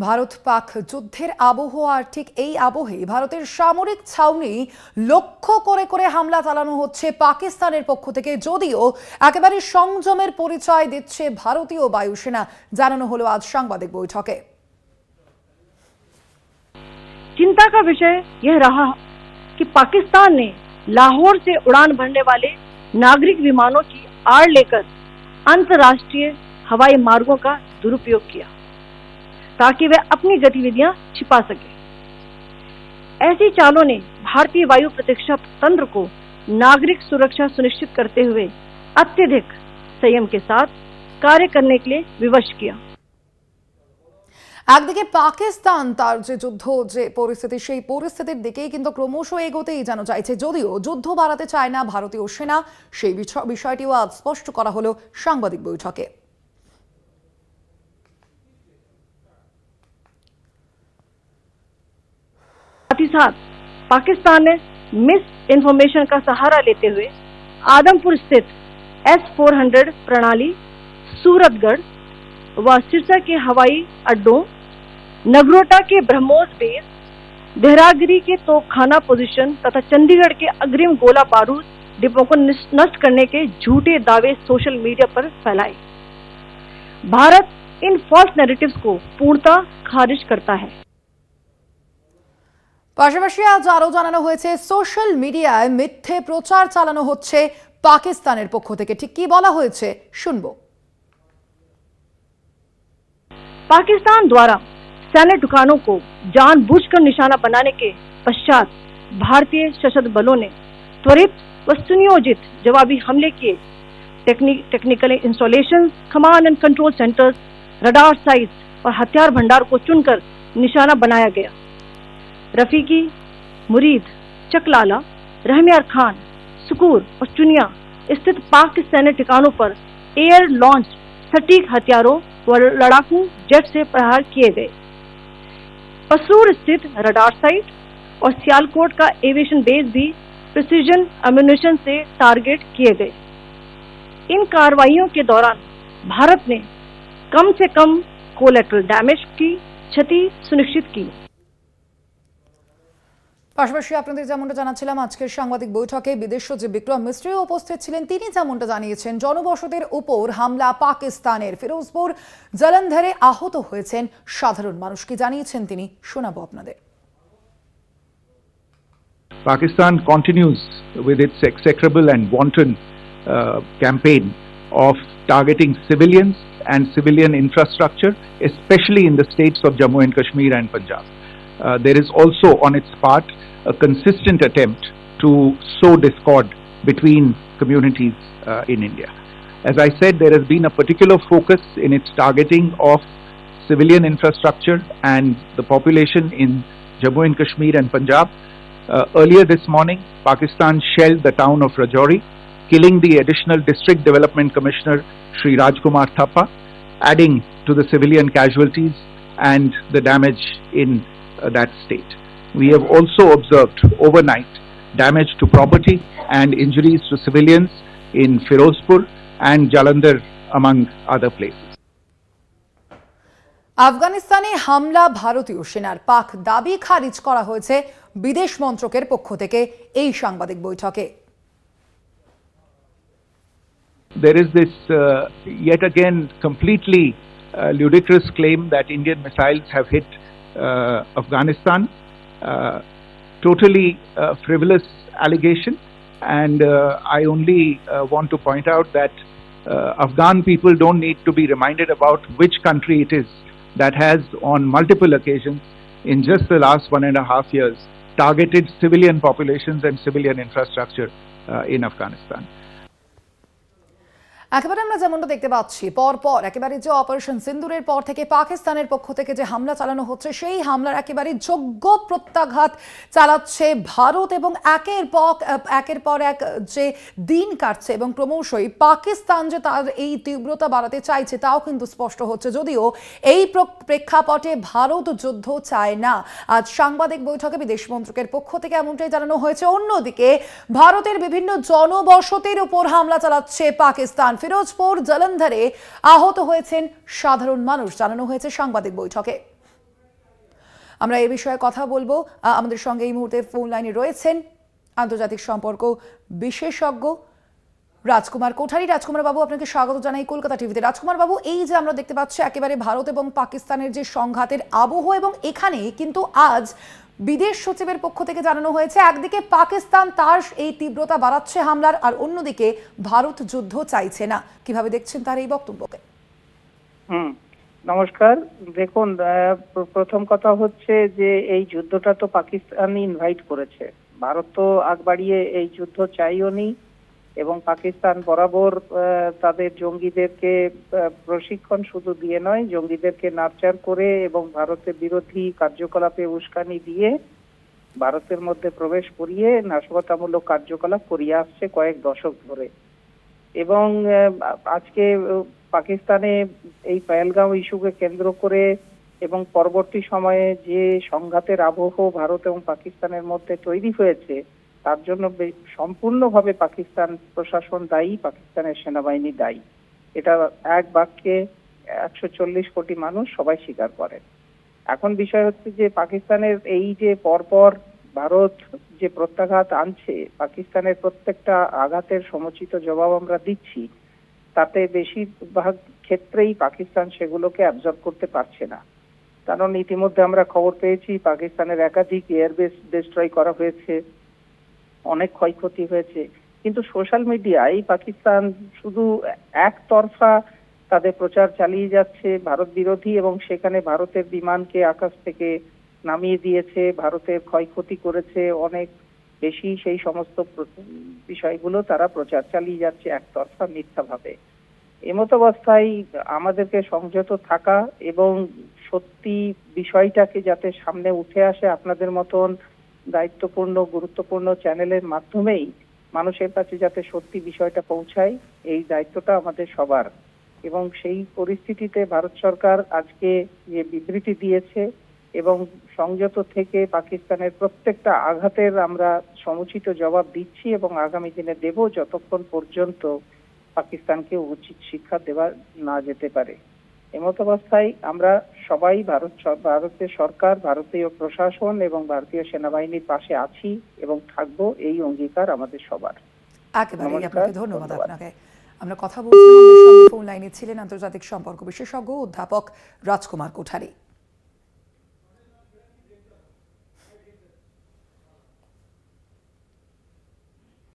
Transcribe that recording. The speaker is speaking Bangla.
ভারত পাক যুদ্ধের আবহাওয়ার ঠিক এই আবহে ভারতের সামরিক ছাউনি লক্ষ্য করে করে হামলা চালানো হচ্ছে পাকিস্তানের পক্ষ থেকে, যদিও একেবারে সংযমের পরিচয় দিচ্ছে ভারতীয় বায়ুসেনা, জানানো হলো আজ সাংবাদিক বৈঠকে। चिंता का विषय यह रहा कि पाकिस्तान ने लाहौर से उड़ान भरने वाले नागरिक विमानों की आड़ लेकर अंतर्राष्ट्रीय हवाई मार्गों का दुरुपयोग किया ताकि वे अपनी गतिविधियां छिपा सके। ऐसी चालों ने भारतीय वायु प्रतिरक्षा तंत्र को नागरिक सुरक्षा सुनिश्चित करते हुए अत्यधिक संयम के साथ कार्य करने के लिए विवश किया। একদিকে পাকিস্তান তার যে যুদ্ধ যে পরিস্থিতি, সেই পরিস্থিতির দিকেই কিন্তু ক্রমশ এগোতেই যেন চাইছে, যদিও যুদ্ধ বাড়াতে চায় না ভারতীয় সেনা। সেই বিষয়টিও আজ স্পষ্ট করা হলো সাংবাদিক বৈঠকে। साथ ही साथ पाकिस्तान ने मिस इन्फॉर्मेशन का सहारा लेते हुए आदमपुर स्थित S-400 प्रणाली, सूरतगढ़ व सिरसा के हवाई अड्डों, नगरोटा के ब्रह्मोस बेस, देहरागिरी के तोपखाना पोजीशन तथा चंडीगढ़ के अग्रिम गोला बारूद डिपो को नष्ट करने के झूठे दावे सोशल मीडिया पर फैलाए। भारत इन फॉल्स नैरेटिव्स को पूर्णतः खारिज करता है। পাশাপাশি আজ আরো জানানো হয়েছে সোশ্যাল মিডিয়ায় মিথ্যে প্রচার চালানো হচ্ছে পাকিস্তানের পক্ষ থেকে। ঠিক কি বলা হয়েছে শুনবো। पाकिस्तान द्वारा सैन्य ठिकानों को जानबूझकर निशाना बनाने के पश्चात भारतीय सशस्त्र बलों ने त्वरित व सुनियोजित जवाबी हमले किए। Technical installation, command and control centres, radar sites और हथियार भंडार को चुनकर निशाना बनाया गया। रफीकी, मुरीद, चकलाला, रहमियार खान, सुकूर और चुनिया स्थित पाक सैन्य ठिकानों पर एयर लॉन्च सटीक हथियारों व लड़ाकू जेट से प्रहार किए गए। पसरूर स्थित रडार साइट और सियालकोट का एविएशन बेस भी प्रिसीजन एम्यूनिशन से टारगेट किए गए। इन कार्रवाइयों के दौरान भारत ने कम से कम कोलैटरल डैमेज की क्षति सुनिश्चित की। পাশাপাশি আপনাদের যেমনটা জানাচ্ছিলাম, আজকের সাংবাদিক বৈঠকে বিদেশ সচিব বিক্রম মিস্ত্রিও উপস্থিত ছিলেন। তিনি যেমনটা জানিয়েছেন, জনবসতির উপর হামলা পাকিস্তানের। ফিরোজপুর জলন্ধরে আহত হয়েছেন সাধারণ মানুষ। কি জানিয়েছেন তিনি, শোনাবো আপনাদের। Pakistan continues with its execrable and wanton campaign of targeting civilians and civilian infrastructure, especially in the states of Jammu and Kashmir and Punjab. There is also on its part a consistent attempt to sow discord between communities in India. As I said, there has been a particular focus in its targeting of civilian infrastructure and the population in Jammu and Kashmir and Punjab. Earlier this morning, Pakistan shelled the town of Rajouri, killing the additional District Development Commissioner Shri Rajkumar Thappa, adding to the civilian casualties and the damage in that state. We have also observed overnight damage to property and injuries to civilians in Firozpur and Jalandhar, among other places. আফগানিস্তানে হামলা ভারতীয় সেনার, পাক দাবি খারিজ করা হয়েছে বিদেশ মন্ত্রকের পক্ষ থেকে এই সাংবাদিক বৈঠকে। There is this yet again completely ludicrous claim that Indian missiles have hit Afghanistan. Totally frivolous allegation, and I only want to point out that Afghan people don't need to be reminded about which country it is that has on multiple occasions in just the last 1.5 years targeted civilian populations and civilian infrastructure in Afghanistan. একেবারে আমরা যেমনটা দেখতে পাচ্ছি, পরপর একেবারে যে অপারেশন সিন্দুরের পর থেকে পাকিস্তানের পক্ষ থেকে যে হামলা চালানো হচ্ছে, সেই হামলার একেবারে যোগ্য প্রত্যাঘাত চালাচ্ছে ভারত, এবং একের পর এক যে দিন কাটছে এবং ক্রমশই পাকিস্তান যে তার এই তীব্রতা বাড়াতে চাইছে তাও কিন্তু স্পষ্ট হচ্ছে। যদিও এই প্রেক্ষাপটে ভারত যুদ্ধ চায় না। আজ সাংবাদিক বৈঠকে বিদেশ মন্ত্রকের পক্ষ থেকে এমনটাই জানানো হয়েছে। অন্যদিকে ভারতের বিভিন্ন জনবসতির উপর হামলা চালাচ্ছে পাকিস্তান। ফিরোজপুর জলন্ধরে আহত হয়েছেন সাধারণ মানুষ, জানানো হয়েছে সাংবাদিক বৈঠকে। আমরা এই বিষয়ে কথা বলবো। আমাদের সঙ্গে এই মুহূর্তে ফোন লাইনে রয়েছেন আন্তর্জাতিক সম্পর্ক বিশেষজ্ঞ রাজকুমার কোঠারি। রাজকুমার বাবু, আপনাকে স্বাগত জানাই কলকাতা টিভিতে। রাজকুমার বাবু, এই যে আমরা দেখতে পাচ্ছি একেবারে ভারত এবং পাকিস্তানের যে সংঘাতের আবহ, এবং এখানে কিন্তু আজ বিদেশ সচিবের পক্ষ থেকে জানানো হয়েছে একদিকে পাকিস্তান তার এই তীব্রতা বাড়াচ্ছে হামলার, আর অন্যদিকে ভারত যুদ্ধ চাইছে না। কিভাবে দেখছেন তার এই বক্তব্যকে? নমস্কার। দেখুন, প্রথম কথা হচ্ছে যে এই যুদ্ধটা তো পাকিস্তান ইনভাইট করেছে। ভারত তো আগ বাড়িয়ে এই যুদ্ধ চাইও নি, এবং পাকিস্তান বরাবর তাদের জঙ্গিদেরকে প্রশিক্ষণ শুধু দিয়ে নয়, জঙ্গিদেরকে নার্চার করে এবং ভারতের বিরোধী কার্যকলাপে উস্কানি দিয়ে ভারতের মধ্যে প্রবেশ করিয়ে নাশকতামূলক কার্যকলাপ করিয়ে আসছে কয়েক দশক ধরে। এবং আজকে পাকিস্তানে এই পহেলগাঁও ইস্যুকে কেন্দ্র করে এবং পরবর্তী সময়ে যে সংঘাতের আবহ ভারত এবং পাকিস্তানের মধ্যে তৈরি হয়েছে, তার জন্য সম্পূর্ণভাবে পাকিস্তান প্রশাসন দায়ী, পাকিস্তানের সেনাবাহিনী দায়ী। এটা এক বাক্যে 140 কোটি মানুষ সবাই স্বীকার করে। এখন বিষয় হচ্ছে যে পাকিস্তানের এই যে পরপর ভারত যে প্রত্যাঘাত আনছে, পাকিস্তানের প্রত্যেকটা আঘাতের সমুচিত জবাব আমরা দিচ্ছি, তাতে বেশিরভাগ ক্ষেত্রেই পাকিস্তান সেগুলোকে অ্যাবজর্ব করতে পারছে না। কারণ ইতিমধ্যে আমরা খবর পেয়েছি পাকিস্তানের একাধিক এয়ারবেস ডিস্ট্রয় করা হয়েছে, অনেক ক্ষয়ক্ষতি হয়েছে, কিন্তু সোশ্যাল মিডিয়ায় পাকিস্তান শুধু একতরফা তাদের প্রচার চালিয়ে যাচ্ছে ভারত বিরোধী, এবং সেখানে ভারতের বিমানকে আকাশ থেকে নামিয়ে দিয়েছে, ভারতের ক্ষয়ক্ষতি করেছে অনেক বেশি, সেই সমস্ত বিষয়গুলো তারা প্রচার চালিয়ে যাচ্ছে একতরফা মিথ্যাভাবে। এমত অবস্থায় আমাদেরকে সংযত থাকা এবং সত্যি বিষয়টাকে যাতে সামনে উঠে আসে আপনাদের মতন দায়িত্বপূর্ণ গুরুত্বপূর্ণ চ্যানেলের মাধ্যমেই মানুষের কাছে যাতে সত্যি বিষয়টা পৌঁছায়, এই দায়িত্বটা আমাদের সবার। এবং সেই পরিস্থিতিতে ভারত সরকার আজকে যে বিবৃতি দিয়েছে এবং সংযত থেকে পাকিস্তানের প্রত্যেকটা আঘাতের আমরা সমুচিত জবাব দিচ্ছি এবং আগামী দিনে দেব, যতক্ষণ পর্যন্ত পাকিস্তানকে উচিত শিক্ষা দেওয়া না যেতে পারে। এমত অবস্থায় আমরা সবাই ভারতের সরকার, ভারতীয় প্রশাসন এবং ভারতীয় সেনাবাহিনীর পাশে আছি এবং থাকবো, এই অঙ্গীকার আমাদের সবার। একেবারে আপনাকে ধন্যবাদ। আপনাকে আমরা কথা বলছিলাম, ফোন লাইনে ছিলেন আন্তর্জাতিক সম্পর্ক বিশেষজ্ঞ অধ্যাপক রাজকুমার কোঠারি।